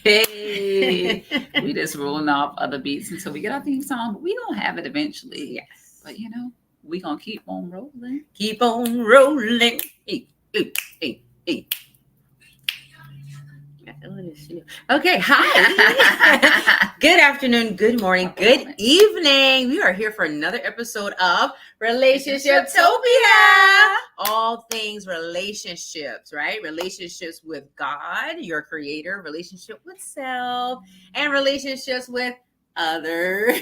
Hey, we just rolling off other beats until we get our theme song, but we gonna have it eventually. Yes. But we gonna keep on rolling. Keep on rolling. Hey, hey, hey, hey. Okay, hi. Good afternoon, good morning, good evening. We are here for another episode of Relationship-topia. All things relationships, right? Relationships with God, your creator, relationship with self, and relationships with others.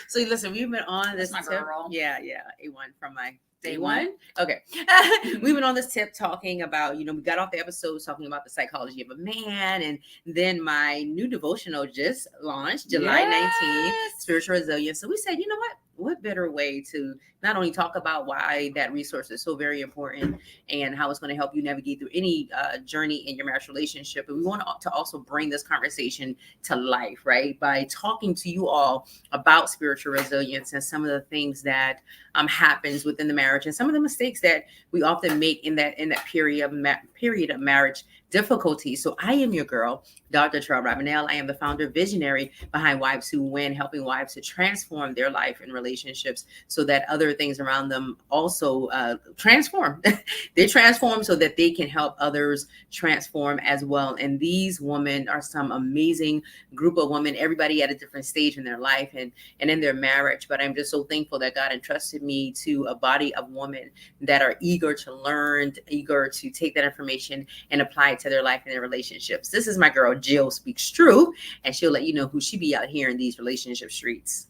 So listen, we've been on this That's my girl. Yeah, A1 from my day one. Okay. We've been on this tip talking about, we got off the episodes talking about the psychology of a man. And then my new devotional just launched July 19th, Spiritual Resilience. So we said, you know what better way to not only talk about why that resource is so very important and how it's going to help you navigate through any journey in your marriage relationship, but we want to also bring this conversation to life, right? By talking to you all about spiritual resilience and some of the things that happens within the marriage and some of the mistakes that we often make in that period of marriage difficulty. So I am your girl, Dr. Treal. I am the founder, visionary behind Wives Who Win, helping wives to transform their life and relationships so that other things around them also transform. They transform so that they can help others transform as well. And these women are some amazing group of women, everybody at a different stage in their life and in their marriage. But I'm just so thankful that God entrusted me to a body of women that are eager to learn, eager to take that information and apply it to their life and their relationships. This is my girl, Jill Speaks True, and she'll let you know who she be out here in these relationship streets.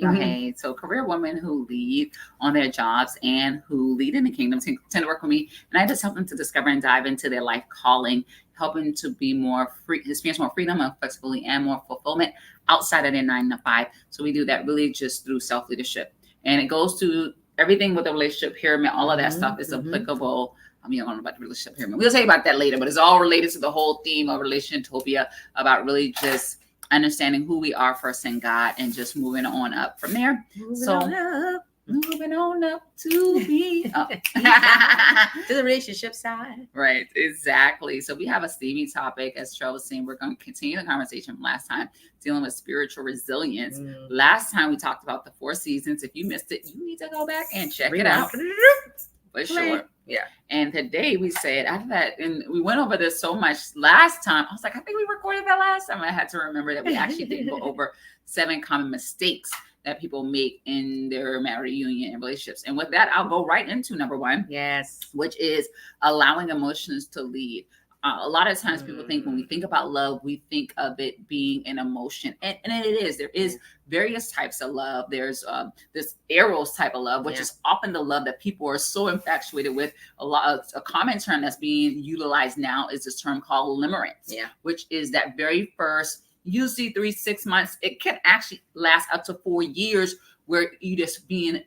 Okay, so career women who lead on their jobs and who lead in the kingdom tend to work with me, and I just help them to discover and dive into their life calling, helping to be more free, experience more freedom and flexibility and more fulfillment outside of their 9 to 5. So we do that really just through self-leadership, and it goes to everything with the relationship pyramid. All of that stuff is applicable. I don't know about the relationship pyramid. We'll tell you about that later, but it's all related to the whole theme of Relationship-topia, about really just understanding who we are first in God and just moving on up from there. Moving on up to be to the relationship side. Right, exactly. So we have a steamy topic, as Treal was saying. We're going to continue the conversation from last time, dealing with spiritual resilience. Last time we talked about the 4 seasons. If you missed it, you need to go back and check it out. For sure. Yeah. And today we said, after that, and we went over this so much last time. I was like, I think we recorded that last time. I had to remember that we actually did go over 7 common mistakes that people make in their marriage, union, and relationships. And with that, I'll go right into number 1. Yes. Which is allowing emotions to lead. A lot of times people think when we think about love, we think of it being an emotion. And it is. There is various types of love. There's this eros type of love, which is often the love that people are so infatuated with. A common term that's being utilized now is this term called limerence, which is that very first, usually 3-6 months. It can actually last up to 4 years where you just being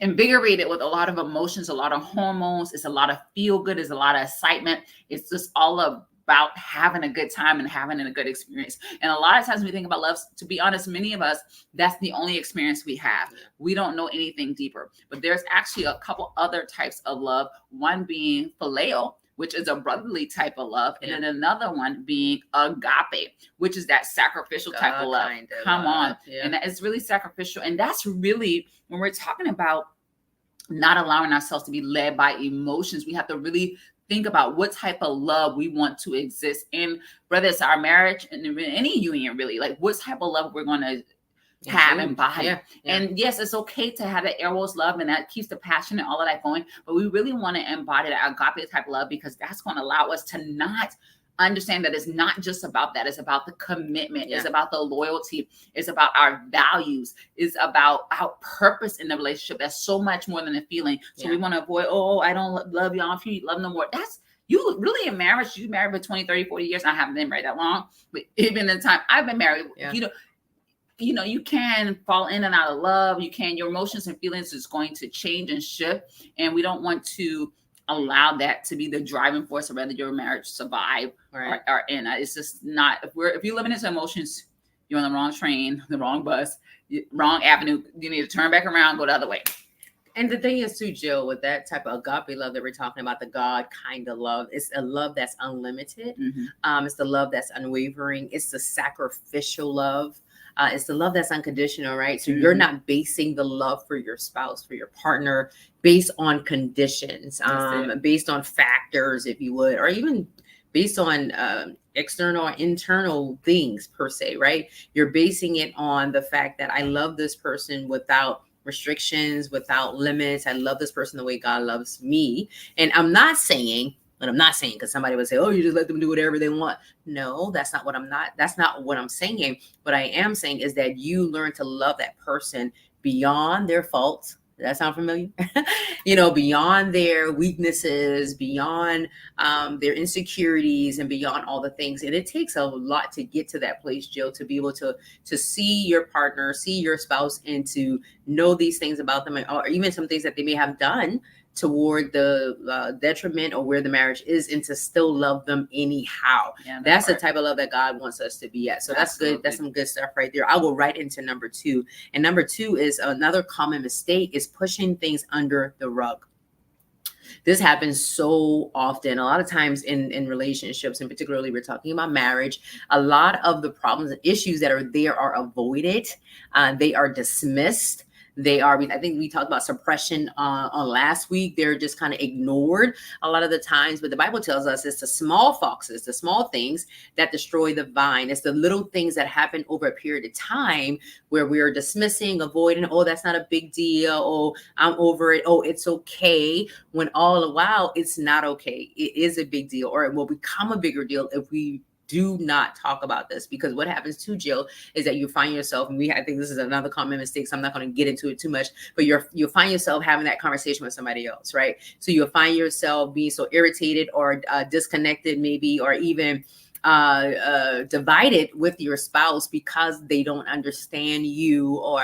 invigorated with a lot of emotions, a lot of hormones. It's a lot of feel good. It's a lot of excitement. It's just all about having a good time and having a good experience. And a lot of times when we think about love, to be honest, many of us, that's the only experience we have. We don't know anything deeper. But there's actually a couple other types of love. One being phileo, which is a brotherly type of love, and then another one being agape, which is that sacrificial type of love. Come on. And that is really sacrificial. And that's really, when we're talking about not allowing ourselves to be led by emotions, we have to really think about what type of love we want to exist in, whether it's our marriage and any union, really, like what type of love we're going to have and buy. And yes, it's okay to have that eros love, and that keeps the passion and all of that going, but we really want to embody that agape type of love, because that's going to allow us to not understand that it's not just about that. It's about the commitment. It's about the loyalty. It's about our values. It's about our purpose in the relationship. That's so much more than a feeling. So we want to avoid, I don't love y'all. If you love no more, that's you really in marriage. You married for 20, 30, 40 years. I haven't been married that long, but even in the time I've been married, you can fall in and out of love. Your emotions and feelings is going to change and shift. And we don't want to allow that to be the driving force of whether your marriage survive or in. It's just not, if you're living into emotions, you're on the wrong train, the wrong bus, wrong avenue. You need to turn back around, go the other way. And the thing is too, Jill, with that type of agape love that we're talking about, the God kind of love, it's a love that's unlimited. It's the love that's unwavering. It's the sacrificial love. It's the love that's unconditional, right? So you're not basing the love for your spouse, for your partner, based on conditions, based on factors, if you would, or even based on external or internal things per se, right? You're basing it on the fact that I love this person without restrictions, without limits. I love this person the way God loves me. And I'm not saying, because somebody would say, oh, you just let them do whatever they want. No, that's not what I'm saying. What I am saying is that you learn to love that person beyond their faults. Does that sound familiar? Beyond their weaknesses, beyond their insecurities, and beyond all the things. And it takes a lot to get to that place, Jill, to be able to see your partner, see your spouse, and to know these things about them, or even some things that they may have done toward the detriment or where the marriage is, and to still love them anyhow. That's the type of love that God wants us to be at. So that's good. That's some good stuff right there. I will write into number 2. And number 2 is another common mistake is pushing things under the rug. This happens so often. A lot of times in relationships, and particularly we're talking about marriage, a lot of the problems and issues that are there are avoided. They are dismissed. I think we talked about suppression on last week. They're just kind of ignored a lot of the times. But the Bible tells us it's the small foxes, the small things that destroy the vine. It's the little things that happen over a period of time where we're dismissing, avoiding. Oh, that's not a big deal. Oh, I'm over it. Oh, it's okay. When all the while it's not okay. It is a big deal, or it will become a bigger deal if we do not talk about this. Because what happens to Jill is that you find yourself, and I think this is another common mistake, so I'm not going to get into it too much, but you'll find yourself having that conversation with somebody else, right? So you'll find yourself being so irritated or disconnected maybe, or even divided with your spouse because they don't understand you, or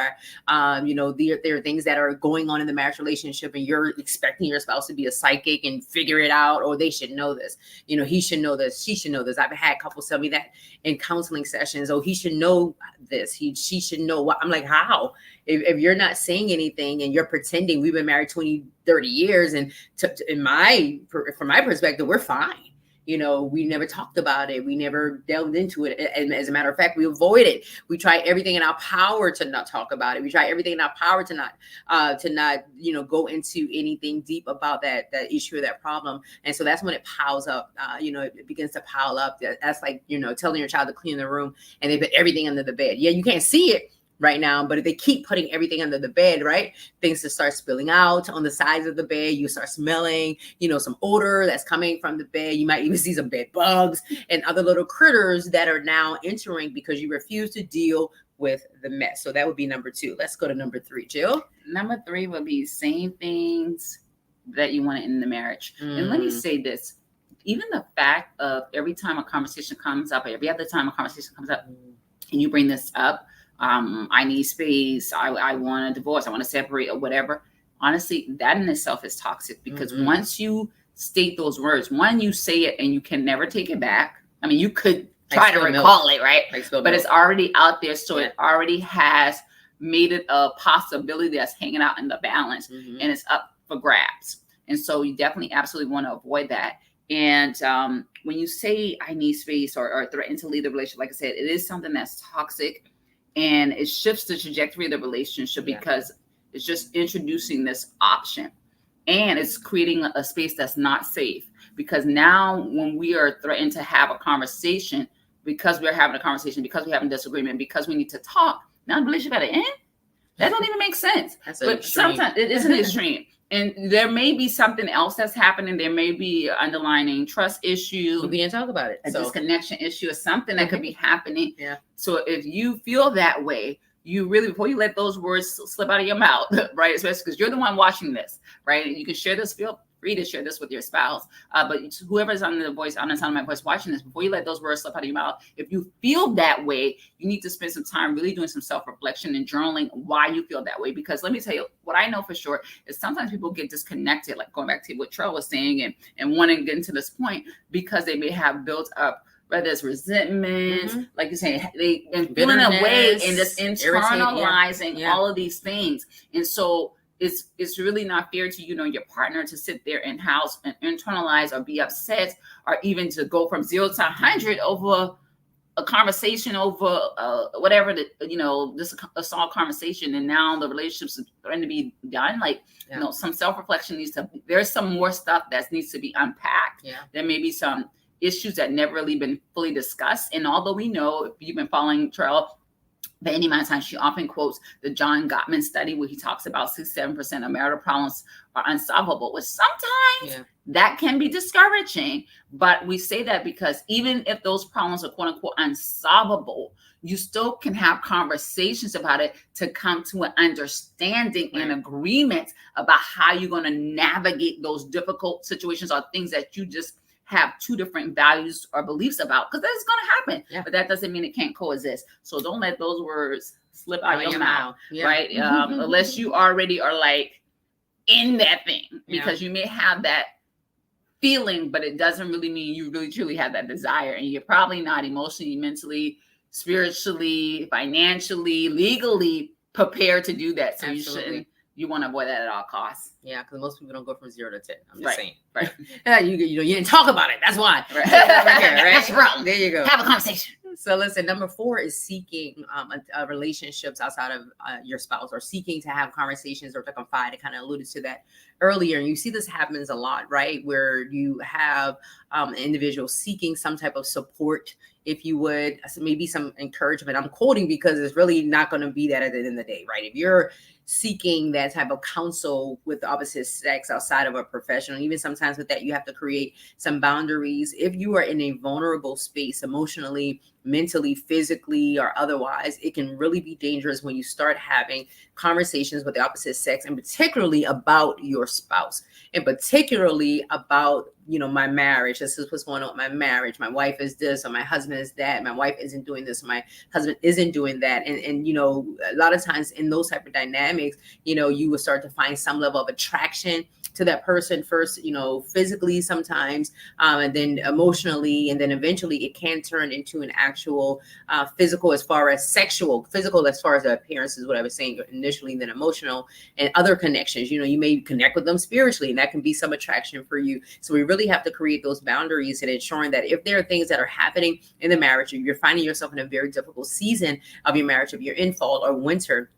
there are things that are going on in the marriage relationship, and you're expecting your spouse to be a psychic and figure it out, or they should know this, he should know this, she should know this. I've had couples tell me that in counseling sessions. Oh, he should know this, she should know what. I'm like, how? If you're not saying anything and you're pretending, we've been married 20, 30 years, and from my perspective, we're fine. We never talked about it. We never delved into it. And as a matter of fact, we avoid it. We try everything in our power to not talk about it. We try everything in our power to not go into anything deep about that issue or that problem. And so that's when it piles up. It begins to pile up. That's like, telling your child to clean the room and they put everything under the bed. Yeah, you can't see it right now, but if they keep putting everything under the bed, right, things just start spilling out on the sides of the bed. You start smelling, some odor that's coming from the bed. You might even see some bed bugs and other little critters that are now entering because you refuse to deal with the mess. So that would be number 2. Let's go to number 3, Jill. Number 3 would be saying things that you want in the marriage. And let me say this, even the fact of every time a conversation comes up, or every other time a conversation comes up, and you bring this up, I need space, I want a divorce, I want to separate, or whatever. Honestly, that in itself is toxic, because once you state those words, one, you say it and you can never take it back. I mean, you could try to recall it, right? But it's already out there. So it already has made it a possibility that's hanging out in the balance, and it's up for grabs. And so you definitely absolutely want to avoid that. And when you say I need space, or threaten to leave the relationship, like I said, it is something that's toxic. And it shifts the trajectory of the relationship, because it's just introducing this option, and it's creating a space that's not safe. Because now when we are threatened to have a conversation, because we're having a conversation, because we're having disagreement, because we need to talk, now the relationship got to end? That don't even make sense. But sometimes it is an extreme. And there may be something else that's happening. There may be an underlying trust issue. We can't talk about it. A disconnection issue, or something that could be happening. Yeah. So if you feel that way, you really, before you let those words slip out of your mouth, right? Especially because you're the one watching this, right? And you can share this, feel free to share this with your spouse. But whoever's on the sound of my voice watching this, before you let those words slip out of your mouth, if you feel that way, you need to spend some time really doing some self-reflection and journaling why you feel that way. Because let me tell you, what I know for sure is sometimes people get disconnected, like going back to what Treal was saying, and wanting to get into this point, because they may have built up, whether it's resentment, like you're saying, they've been feeling away and just internalizing all of these things. And so it's really not fair to your partner to sit there in house and internalize or be upset, or even to go from 0 to 100 over a conversation, over whatever, just a small conversation, and now the relationship's going to be done. Like, some self-reflection there's some more stuff that needs to be unpacked. There may be some issues that never really been fully discussed. And although we know, if you've been following Treal by any amount of time, she often quotes the John Gottman study where he talks about 6-7% of marital problems are unsolvable, which sometimes that can be discouraging. But we say that because even if those problems are quote unquote unsolvable, you still can have conversations about it to come to an understanding and agreement about how you're going to navigate those difficult situations or things that you just have two different values or beliefs about, because that's going to happen. But that doesn't mean it can't coexist. So don't let those words slip out your mouth, right? Unless you already are like in that thing, because you may have that feeling, but it doesn't really mean you really truly have that desire, and you're probably not emotionally, mentally, spiritually, financially, legally prepared to do that. So you want to avoid that at all costs. Yeah, because most people don't go from 0 to 10. I'm just saying. Right. You didn't talk about it. That's why. Right. That's wrong. There you go. Have a conversation. So listen, number 4 is seeking relationships outside of your spouse, or seeking to have conversations or to confide. I kind of alluded to that earlier. And you see this happens a lot, right? Where you have an individual seeking some type of support, if you would, maybe some encouragement. I'm quoting because it's really not going to be that at the end of the day, right? If you're seeking that type of counsel with the opposite sex outside of a professional, even sometimes with that, you have to create some boundaries. If you are in a vulnerable space emotionally, mentally, physically, or otherwise, it can really be dangerous when you start having conversations with the opposite sex, and particularly about your spouse, and particularly about, my marriage. This is what's going on with my marriage. My wife is this, or my husband is that. My wife isn't doing this, or my husband isn't doing that. And a lot of times in those type of dynamics, you will start to find some level of attraction to that person first, physically sometimes, and then emotionally, and then eventually it can turn into an actual physical, as far as physical as far as the appearance is what I was saying initially, then emotional and other connections. You may connect with them spiritually, and that can be some attraction for you. So we really have to create those boundaries and ensuring that if there are things that are happening in the marriage, or you're finding yourself in a very difficult season of your marriage, if you're in fall or winter,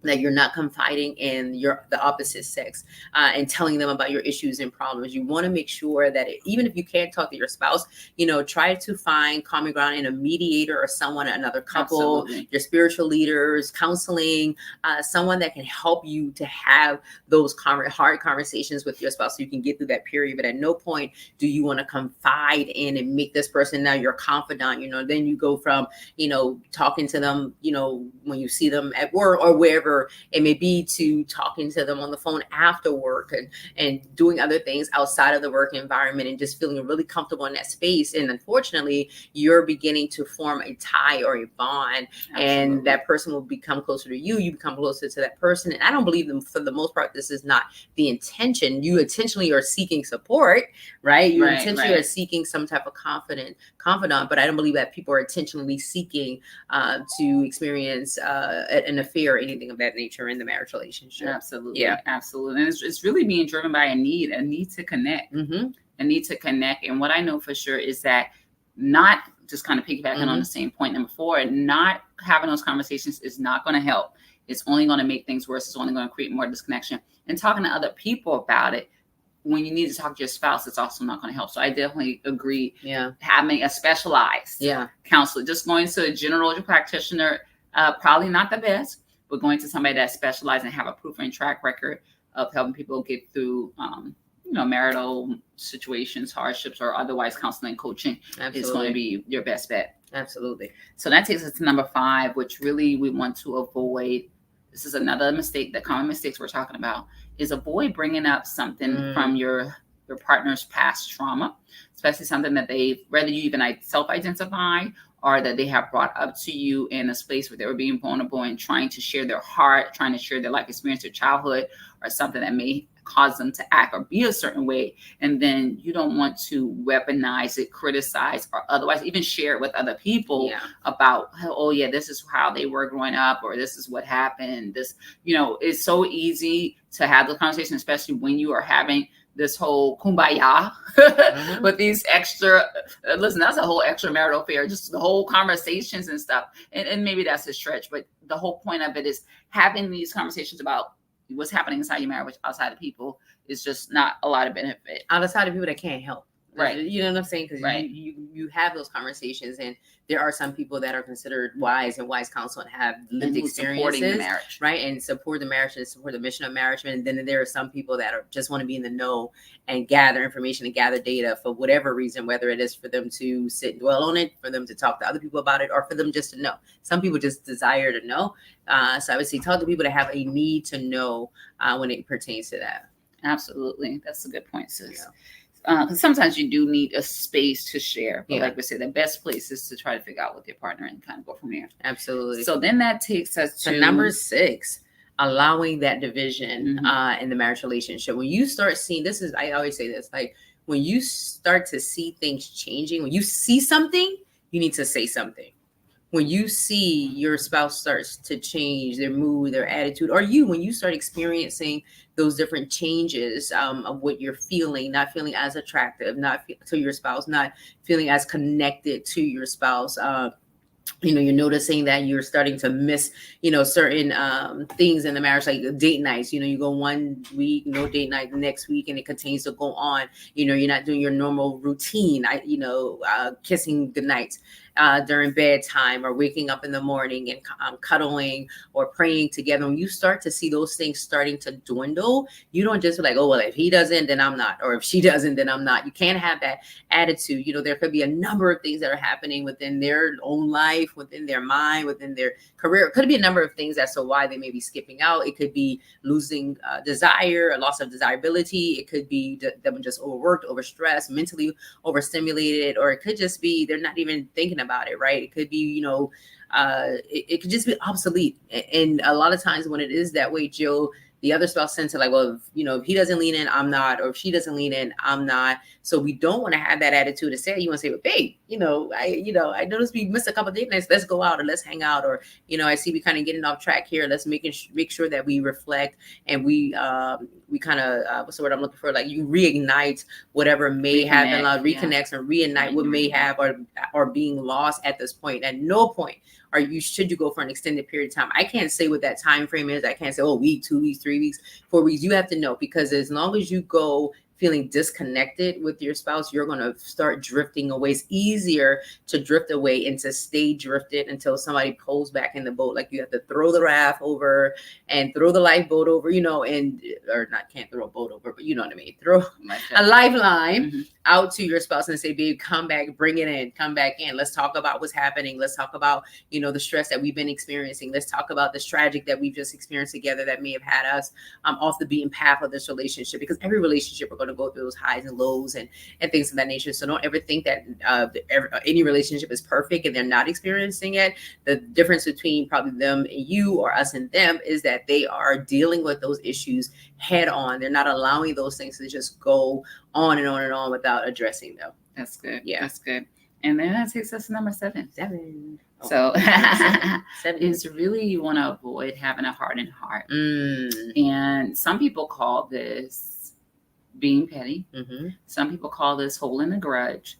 that you're not confiding in the opposite sex and telling them about your issues and problems. You want to make sure that even if you can't talk to your spouse, try to find common ground in a mediator or someone, another couple, your spiritual leaders, counseling, someone that can help you to have those hard conversations with your spouse so you can get through that period. But at no point do you want to confide in and make this person now your confidant. Then you go from, talking to them, when you see them at work or wherever it may be, to talking to them on the phone after work and doing other things outside of the work environment, and just feeling really comfortable in that space. And unfortunately, you're beginning to form a tie or a bond. Absolutely. And that person will become closer to you. You become closer to that person. And I don't believe them, for the most part, this is not the intention. You intentionally are seeking support, right? You intentionally are seeking some type of confidant, but I don't believe that people are intentionally seeking to experience an affair or anything of that nature in the marriage relationship. Absolutely. Absolutely. And it's really being driven by a need to connect, a need to connect. And what I know for sure is that, not just kind of piggybacking on the same point number 4, not having those conversations is not going to help. It's only going to make things worse. It's only going to create more disconnection. And talking to other people about it, when you need to talk to your spouse, it's also not going to help. So I definitely agree. Having a specialized counselor, just going to a general practitioner, probably not the best, but going to somebody that specializes and have a proven track record of helping people get through, marital situations, hardships, or otherwise counseling and coaching is going to be your best bet. Absolutely. So that takes us to number 5, which really we want to avoid. This is another mistake, the common mistakes we're talking about, is avoid bringing up something from your partner's past trauma, especially something that whether you even self-identify or that they have brought up to you in a space where they were being vulnerable and trying to share their heart, trying to share their life experience, their childhood, or something that may cause them to act or be a certain way. And then you don't want to weaponize it, criticize, or otherwise even share it with other people about, oh yeah, this is how they were growing up, or this is what happened. This, it's so easy to have the conversation, especially when you are having this whole kumbaya with these extra, listen, that's a whole extramarital affair, just the whole conversations and stuff. And maybe that's a stretch, but the whole point of it is having these conversations about what's happening inside your marriage outside of people is just not a lot of benefit. Outside of people that can't help. Right. You know what I'm saying? Because you have those conversations, and there are some people that are considered wise and wise counsel and have lived experiences, the marriage, right? And support the marriage and support the mission of marriage. And then there are some people that are just want to be in the know and gather information and gather data for whatever reason, whether it is for them to sit and dwell on it, for them to talk to other people about it, or for them just to know. Some people just desire to know. So I would say talk to people that have a need to know when it pertains to that. Absolutely. That's a good point, sis. Yeah. Because sometimes you do need a space to share. But like we said, the best place is to try to figure out with your partner and kind of go from there. Absolutely. So then that takes us to number 6, allowing that division in the marriage relationship. When you start seeing, I always say this, like when you start to see things changing, when you see something, you need to say something. When you see your spouse starts to change their mood, their attitude, or when you start experiencing those different changes of what you're feeling, not feeling as attractive, to your spouse, not feeling as connected to your spouse, you're noticing that you're starting to miss, certain things in the marriage, like date nights. You go one week, no date night the next week, and it continues to go on. You're not doing your normal routine, kissing goodnights during bedtime, or waking up in the morning and cuddling or praying together. When you start to see those things starting to dwindle, you don't just be like, oh, well, if he doesn't, then I'm not, or if she doesn't, then I'm not. You can't have that attitude. There could be a number of things that are happening within their own life, within their mind, within their career. It could be a number of things as to why they may be skipping out. It could be losing desire, a loss of desirability. It could be them just overworked, overstressed, mentally overstimulated, or it could just be they're not even thinking about it, right? It could be, it could just be obsolete. And a lot of times when it is that way, Jill, the other spouse tends to like, well, if he doesn't lean in, I'm not, or if she doesn't lean in, I'm not. So we don't want to have that attitude to say, you want to say, well, babe, I noticed we missed a couple of date nights. Let's go out or let's hang out. Or, I see we kind of getting off track here. Let's make sure that we reflect and we kind of, what's the word I'm looking for? Like you reignite whatever may have been lost, reconnects and reignite what may have or being lost at this point. At no point should you go for an extended period of time. I can't say what that time frame is. I can't say, oh, week, 2 weeks, 3 weeks, 4 weeks. You have to know, because as long as you go feeling disconnected with your spouse, you're going to start drifting away. It's easier to drift away and to stay drifted until somebody pulls back in the boat. Like you have to throw the raft over and throw the lifeboat over, can't throw a boat over, but you know what I mean? Throw a lifeline out to your spouse and say, babe, come back, bring it in, come back in. Let's talk about what's happening. Let's talk about, the stress that we've been experiencing. Let's talk about this tragic that we've just experienced together that may have had us off the beaten path of this relationship, because every relationship we're going to go through those highs and lows and things of that nature. So don't ever think that any relationship is perfect and they're not experiencing it. The difference between probably them and you, or us and them, is that they are dealing with those issues head on. They're not allowing those things to just go on and on and on without addressing them. That's good. Yeah, that's good. And then that takes us to number 7. 7. So 7 is really, you want to avoid having a hardened heart. And some people call this being petty. Some people call this holding a grudge.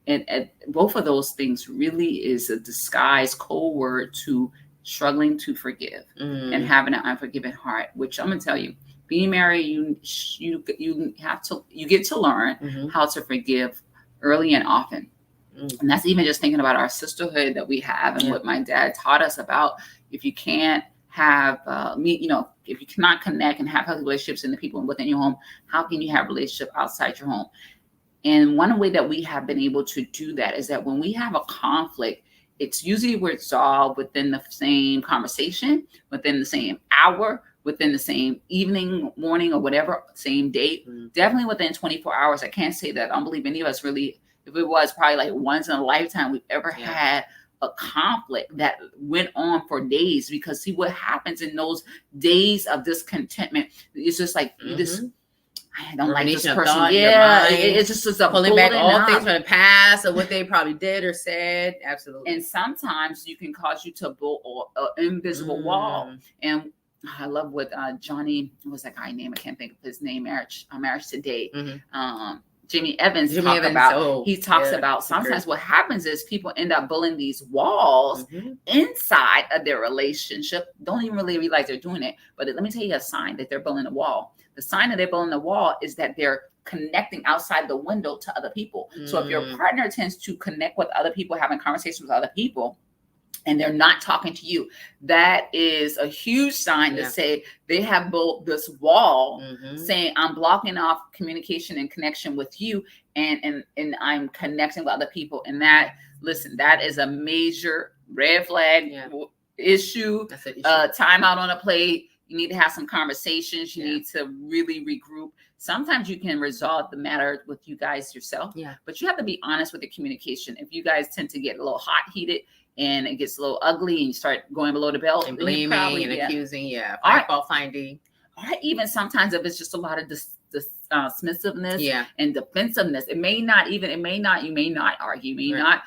And both of those things really is a disguised code word to struggling to forgive and having an unforgiving heart, which I'm going to tell you, being married, you get to learn how to forgive early and often. And that's even just thinking about our sisterhood that we have and what my dad taught us about. If you can't have if you cannot connect and have healthy relationships in the people within your home, how can you have relationship outside your home? And one way that we have been able to do that is that when we have a conflict, it's usually resolved within the same conversation, within the same hour, within the same evening, morning, or whatever, same date, definitely within 24 hours. I can't say that I don't believe any of us really, if it was probably like once in a lifetime we've ever had a conflict that went on for days, because see what happens in those days of discontentment. It's just like this. I don't like this person. Thought, it's just a pulling back all things from the past of what they probably did or said. Absolutely. And sometimes you can cause you to build an invisible wall. And I love what Johnny, what was that guy name? I can't think of his name. Marriage Today. Jimmy Evans talks about sometimes what happens is people end up building these walls inside of their relationship. Don't even really realize they're doing it. But let me tell you a sign that they're building a wall. The sign that they're building the wall is that they're connecting outside the window to other people. So if your partner tends to connect with other people, having conversations with other people, and they're not talking to you, that is a huge sign to say they have built this wall, saying I'm blocking off communication and connection with you, and I'm connecting with other people. And that, listen, that is a major red flag issue. That's an issue. Time out on a plate. You need to have some conversations. You need to really regroup. Sometimes you can resolve the matter with you guys yourself, but you have to be honest with the communication. If you guys tend to get a little hot heated and it gets a little ugly and you start going below the belt and blaming and accusing, fault finding. Or even sometimes if it's just a lot of dismissiveness and defensiveness, you may not argue, you may not,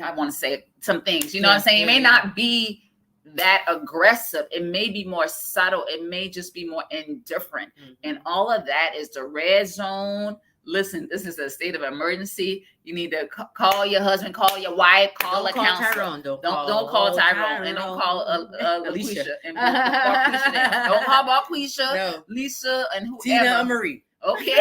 I want to say some things, you know what I'm saying? It may not be that aggressive. It may be more subtle. It may just be more indifferent. And all of that is the red zone. Listen, this is a state of emergency. You need to call your husband, call your wife, call a counselor. Tyrone. Don't call Tyrone, and don't call Alicia. And don't call Barquisha, Lisa, and whoever. Tina Marie. Okay.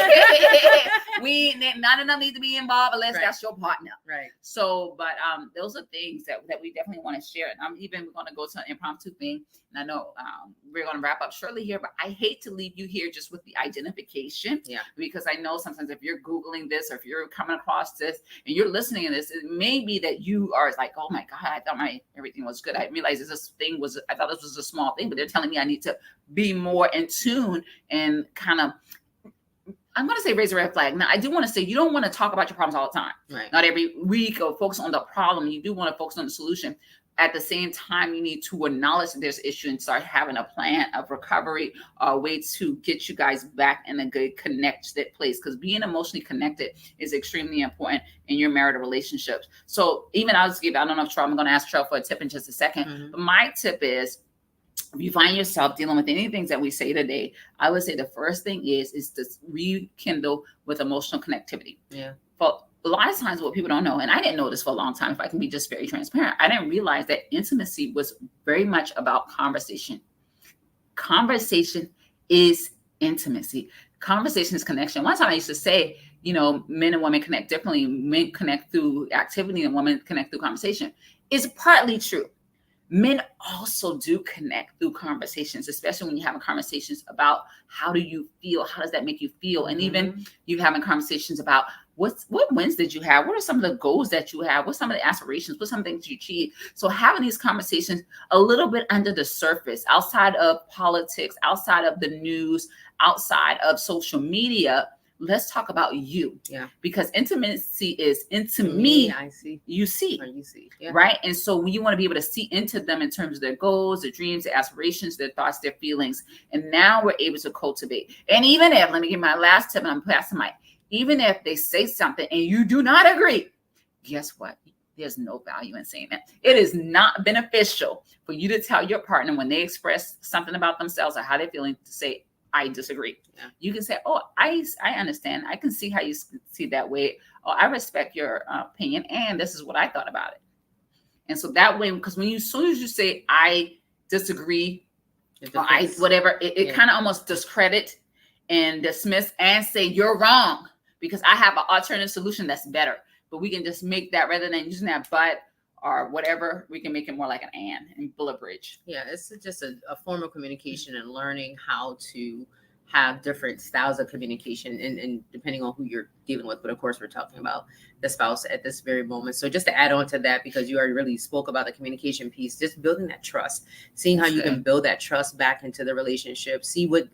None of them need to be involved unless that's your partner. Right. So, but those are things that we definitely want to share. And I'm even going to go to an impromptu thing. And I know we're going to wrap up shortly here, but I hate to leave you here just with the identification. Yeah. Because I know sometimes if you're Googling this or if you're coming across this and you're listening to this, it may be that you are like, oh my God, I thought everything was good. I realized I thought this was a small thing, but they're telling me I need to be more in tune and kind of, I'm going to say raise a red flag. Now, I do want to say you don't want to talk about your problems all the time. Right. Not every week or focus on the problem. You do want to focus on the solution. At the same time, you need to acknowledge that there's an issue and start having a plan of recovery or a way to get you guys back in a good connected place. Because being emotionally connected is extremely important in your marital relationships. So even I don't know if Treal, I'm going to ask Treal for a tip in just a second. But my tip is, if you find yourself dealing with any things that we say today, I would say the first thing is to rekindle with emotional connectivity. Yeah. But a lot of times what people don't know, and I didn't know this for a long time, if I can be just very transparent, I didn't realize that intimacy was very much about conversation. Conversation is intimacy. Conversation is connection. One time I used to say, men and women connect differently. Men connect through activity and women connect through conversation. It's partly true. Men also do connect through conversations, especially when you're having conversations about how do you feel? How does that make you feel? And even you having conversations about what wins did you have? What are some of the goals that you have? What's some of the aspirations? What's some of the things you achieve? So having these conversations a little bit under the surface, outside of politics, outside of the news, outside of social media, let's talk about you. Yeah. Because intimacy is into me. I see. You see. Or you see. Yeah. Right. And so when you want to be able to see into them in terms of their goals, their dreams, their aspirations, their thoughts, their feelings. And now we're able to cultivate. And even if, let me give my last tip and I'm passing my, even if they say something and you do not agree, guess what? There's no value in saying that. It is not beneficial for you to tell your partner when they express something about themselves or how they're feeling to say, I disagree. Yeah. You can say, oh, I understand. I can see how you see that way. Oh, I respect your opinion. And this is what I thought about it. And so that way, because as soon as you say, I disagree, or it kind of almost discredit and dismiss and say you're wrong because I have an alternative solution that's better. But we can just make that, rather than using that but or whatever, we can make it more like an and build a bridge. Yeah, it's just a form of communication and learning how to have different styles of communication and depending on who you're dealing with. But of course, we're talking about the spouse at this very moment. So just to add on to that, because you already really spoke about the communication piece, just building that trust, seeing how you can build that trust back into the relationship, see what,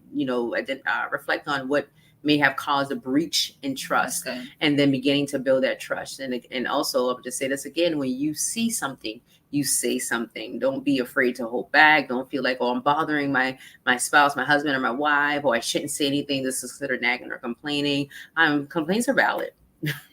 reflect on what may have caused a breach in trust, and then beginning to build that trust. And also, I'll just say this again: when you see something, you say something. Don't be afraid to hold back. Don't feel like, oh, I'm bothering my spouse, my husband, or my wife, or I shouldn't say anything. This is considered nagging or complaining. Complaints are valid.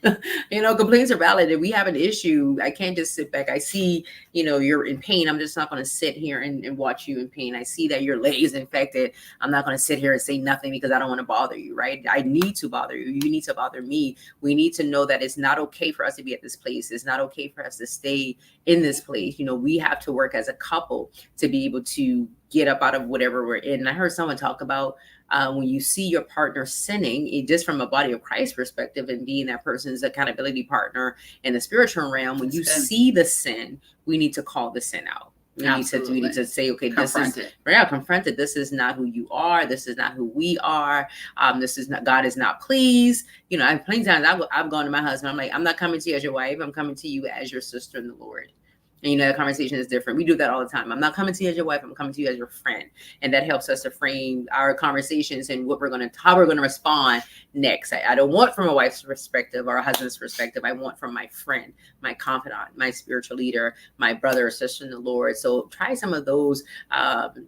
Complaints are valid. If we have an issue, I can't just sit back. I see, you're in pain. I'm just not going to sit here and watch you in pain. I see that your leg is infected. I'm not going to sit here and say nothing because I don't want to bother you, right? I need to bother you. You need to bother me. We need to know that it's not okay for us to be at this place. It's not okay for us to stay in this place. We have to work as a couple to be able to get up out of whatever we're in. And I heard someone talk about when you see your partner sinning, just from a body of Christ perspective and being that person's accountability partner in the spiritual realm, when you see the sin, we need to call the sin out. We need to say, okay, confront it. This is not who you are. This is not who we are. This is not, God is not pleased. Plenty of times I've gone to my husband. I'm like, I'm not coming to you as your wife. I'm coming to you as your sister in the Lord. And the conversation is different. We do that all the time. I'm not coming to you as your wife. I'm coming to you as your friend. And that helps us to frame our conversations and how we're going to respond next. I don't want from a wife's perspective or a husband's perspective. I want from my friend, my confidant, my spiritual leader, my brother or sister in the Lord. So try some of those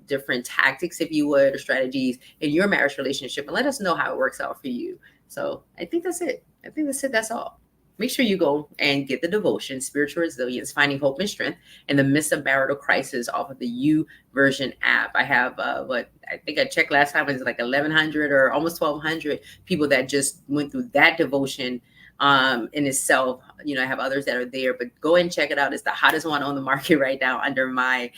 different tactics, if you would, or strategies in your marriage relationship, and let us know how it works out for you. So I think that's it. That's all. Make sure you go and get the devotion, Spiritual Resilience, Finding Hope and Strength in the Midst of Marital Crisis, off of the YouVersion app. I have I think I checked last time, it was like 1,100 or almost 1,200 people that just went through that devotion in itself. I have others that are there, but go and check it out. It's the hottest one on the market right now under my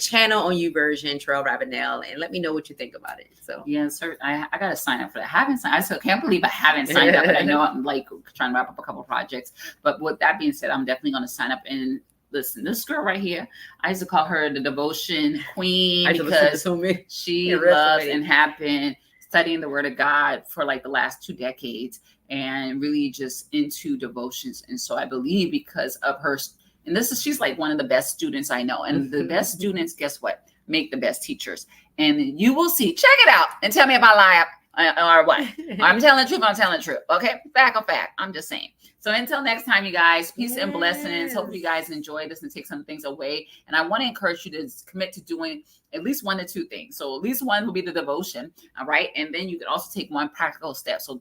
channel on YouVersion, Treal Ravenel, and let me know what you think about it. So yeah, sir, I got to sign up for that. I haven't signed. I still can't believe I haven't signed up. And I know I'm like trying to wrap up a couple of projects, but with that being said, I'm definitely going to sign up. And listen, this girl right here, I used to call her the devotion queen because she loves and have been studying the Word of God for like the last 2 decades and really just into devotions. And so I believe because of her, and she's like one of the best students I know. And the best students, guess what? Make the best teachers. And you will see. Check it out and tell me if I lie or what. I'm telling the truth. I'm telling the truth. Okay? Fact or fact. I'm just saying. So until next time, you guys, peace and blessings. Hope you guys enjoy this and take some things away. And I want to encourage you to commit to doing at least 1 to 2 things. So at least one will be the devotion. All right. And then you can also take one practical step. So,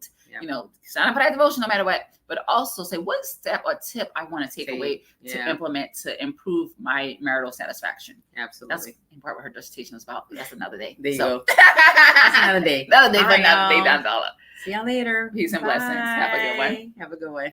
sign up for that devotion no matter what, but also say what step or tip I want to take away to implement to improve my marital satisfaction. Absolutely. That's in part what her dissertation is about. That's another day. There you go. That's another day. Another day for another day. That's all. See y'all later. Peace and blessings. Have a good one. Have a good one.